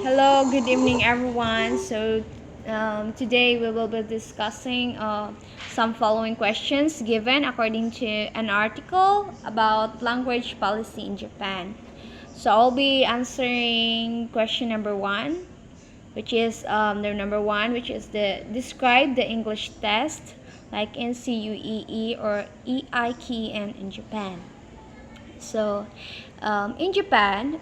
Hello, good evening, everyone. Today we will be discussing some following questions given according to an article about language policy in Japan. So, I'll be answering question number one, which is the number one, which is the describe the English test like NCUEE or EIKN in Japan. So, in Japan,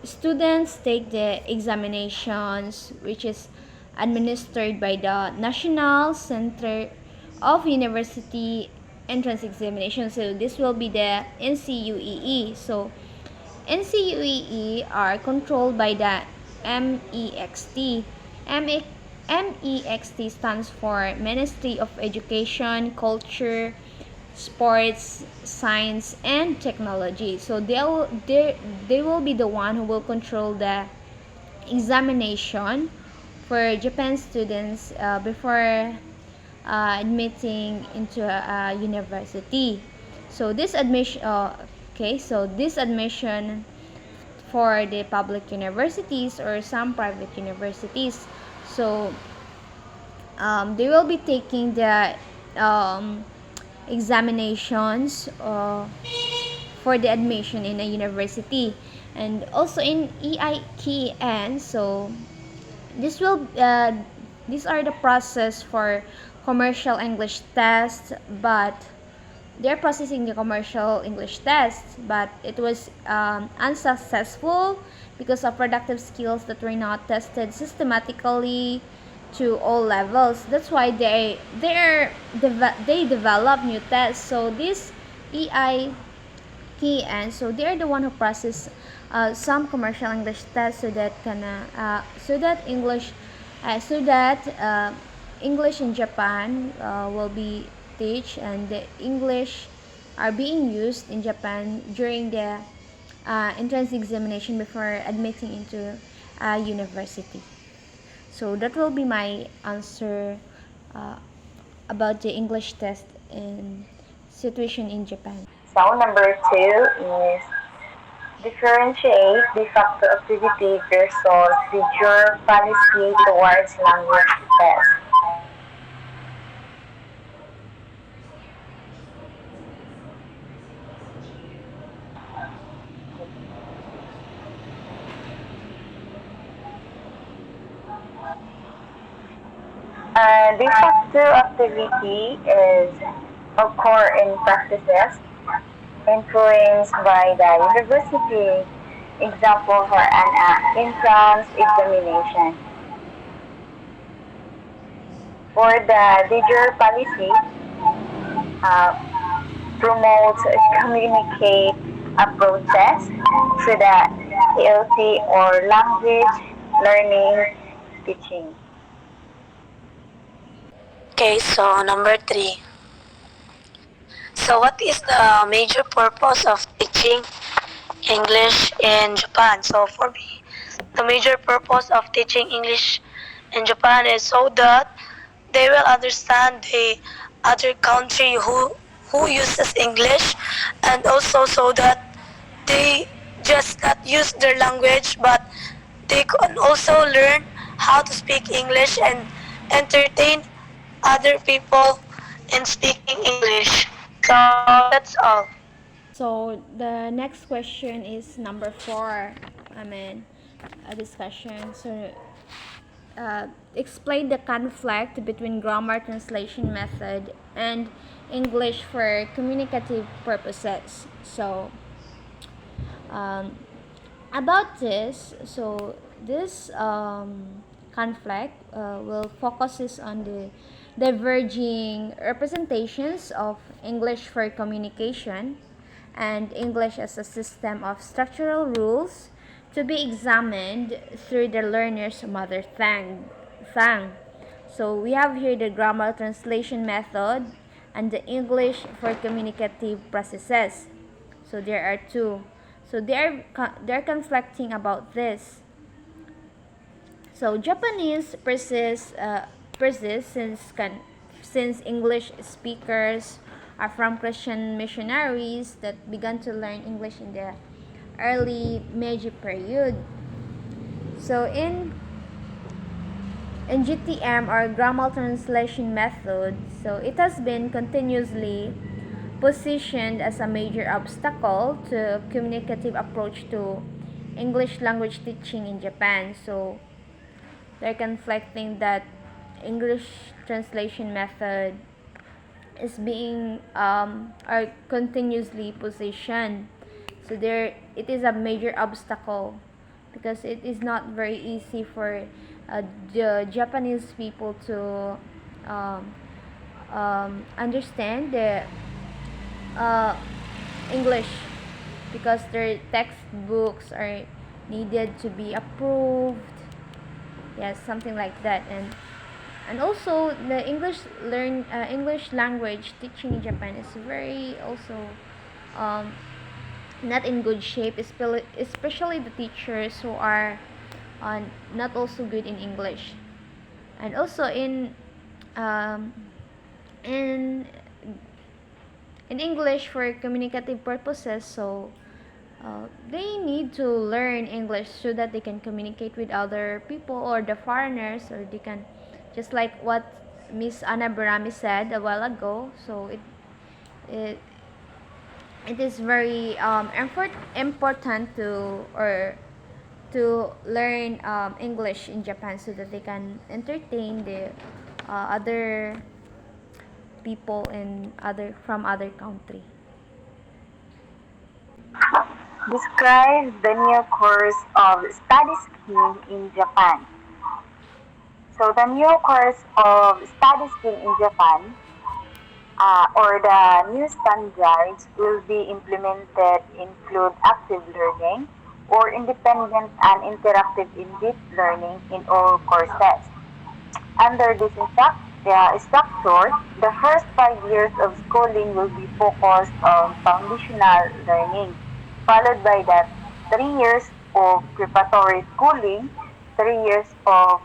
students take the examinations, which is administered by the National Center of University Entrance Examination. So, this will be the NCUEE. So, NCUEE are controlled by the MEXT. MEXT stands for Ministry of Education, Culture, Sports, Science, and Technology. So they will be the one who will control the examination for Japan students before admitting into a university. So this admission for the public universities or some private universities. So they will be taking the um, examinations for the admission in a university, and also in EIKN. So this will these are the process for commercial English test, but they're processing the commercial English test, but it was unsuccessful because of productive skills that were not tested systematically to all levels. That's why they develop new tests. So this EIKN, so they're the one who process some commercial English tests so that English in Japan will be teach, and the English are being used in Japan during the entrance examination before admitting into a university. So that will be my answer uh, about the English test and situation in Japan. So number two is differentiate de facto activity versus the jure policy towards language test. De facto activity is occur in practices influenced by the university, example for an entrance examination. For the de jure policy, uh, promotes communicate approaches to the TLT or language learning teaching. Okay, so number three. So what is the major purpose of teaching English in Japan? So for me, the major purpose of teaching English in Japan is so that they will understand the other country who uses English, and also so that they just not use their language, but they can also learn how to speak English and entertain other people in speaking English. So that's all. So the next question is number four. A discussion. So explain the conflict between grammar translation method and English for communicative purposes. So um, about this, so this conflict will focuses on the diverging representations of English for communication and English as a system of structural rules to be examined through the learner's mother tongue. So we have here the grammar translation method and the English for communicative processes. So there are two. So they're conflicting about this. So Japanese persists since English speakers are from Christian missionaries that began to learn English in the early Meiji period. So in GTM, or grammar translation method, so it has been continuously positioned as a major obstacle to communicative approach to English language teaching in Japan. So they're conflicting that English translation method is being are continuously positioned. So there it is a major obstacle because it is not very easy for the Japanese people to um, understand the uh, English, because their textbooks are needed to be approved. Yes, something like that. And also the English language teaching in Japan is very also um, not in good shape, especially the teachers who are not also good in English. And also um, in in English for communicative purposes. So they need to learn English so that they can communicate with other people or the foreigners, or they can, just like what Miss Anna Barami said a while ago. So it it is very important to learn English in Japan so that they can entertain the other people in other from other country. Describe the new course of study scheme in Japan. So the new course of study scheme in Japan, or the new standards will be implemented, include active learning or independent and interactive in-depth learning in all courses. Under this structure, the first 5 years of schooling will be focused on foundational learning, followed by the 3 years of preparatory schooling, 3 years of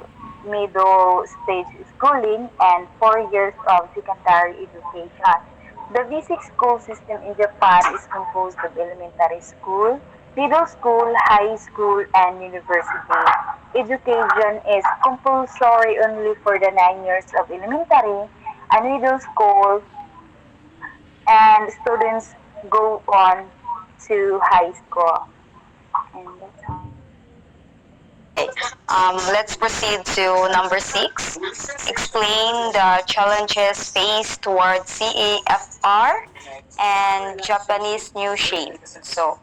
middle stage schooling, and 4 years of secondary education. The basic school system in Japan is composed of elementary school, middle school, high school, and university. Education is compulsory only for the 9 years of elementary and middle school, and students go on to high school. And that's all. Okay. Let's proceed to number 6. Explain the challenges faced towards CAFR and Japanese new shape. So,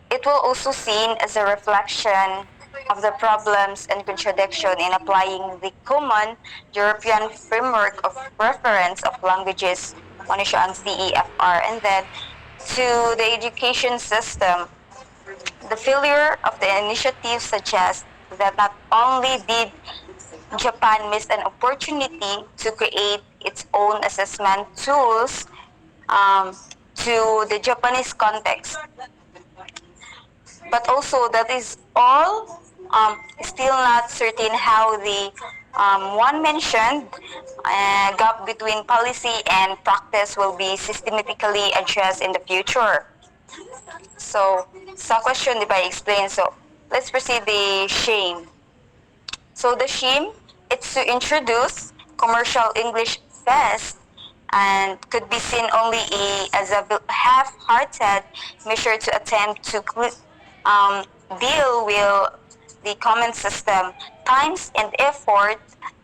it will also seen as a reflection of the problems and contradiction in applying the common European framework of reference of languages, ano siya ang CEFR, and then to the education system. The failure of the initiative suggests that not only did Japan miss an opportunity to create its own assessment tools to the Japanese context, but also that is all still not certain how the one mentioned gap between policy and practice will be systematically addressed in the future. So, sa question, di ba, explain. So, let's proceed the shame. So, the shame, it's to introduce commercial English fest and could be seen only as a half-hearted measure to attempt to deal with the common system, times and effort,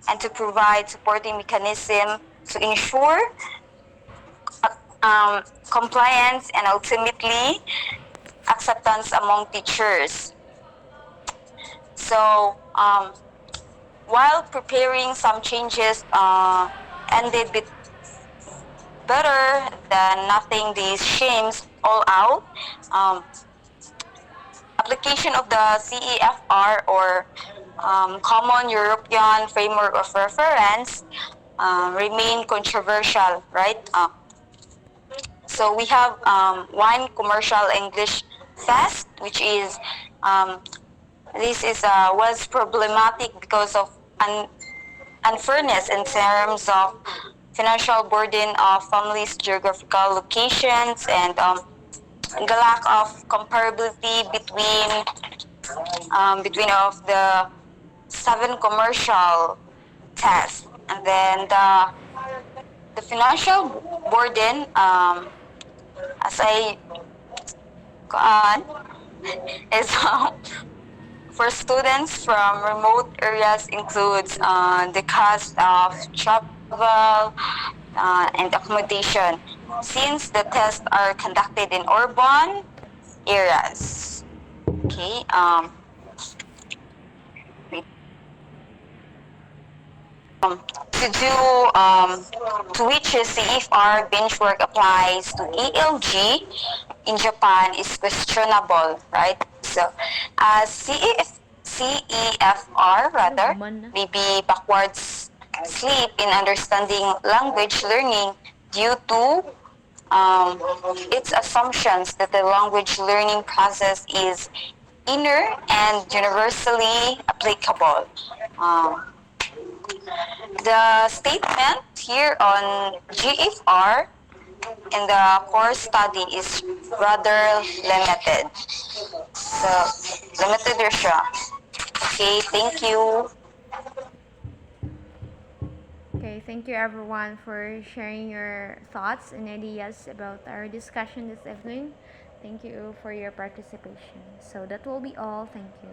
and to provide supporting mechanism to ensure compliance and ultimately acceptance among teachers. So, while preparing some changes ended with better than nothing, these shames all out. Application of the CEFR, or Common European Framework of Reference, remain controversial, right? So we have one commercial English fest, which is this is was problematic because of unfairness in terms of financial burden of families' geographical locations, and the lack of comparability between between of the 7 commercial tests, and then the financial burden, as I kuan, is for students from remote areas includes the cost of travel and accommodation, since the tests are conducted in urban areas. Okay. To do to which the CFR benchmark applies to ELG in Japan is questionable, right? So, CEFR rather Human na. may be backwards sleep in understanding language learning due to its assumptions that the language learning process is inner and universally applicable. Um, the statement here on GFR in the course study is rather limited. So, limited siya. Okay, thank you. Okay, thank you everyone for sharing your thoughts and ideas about our discussion this evening. Thank you for your participation. So that will be all. Thank you.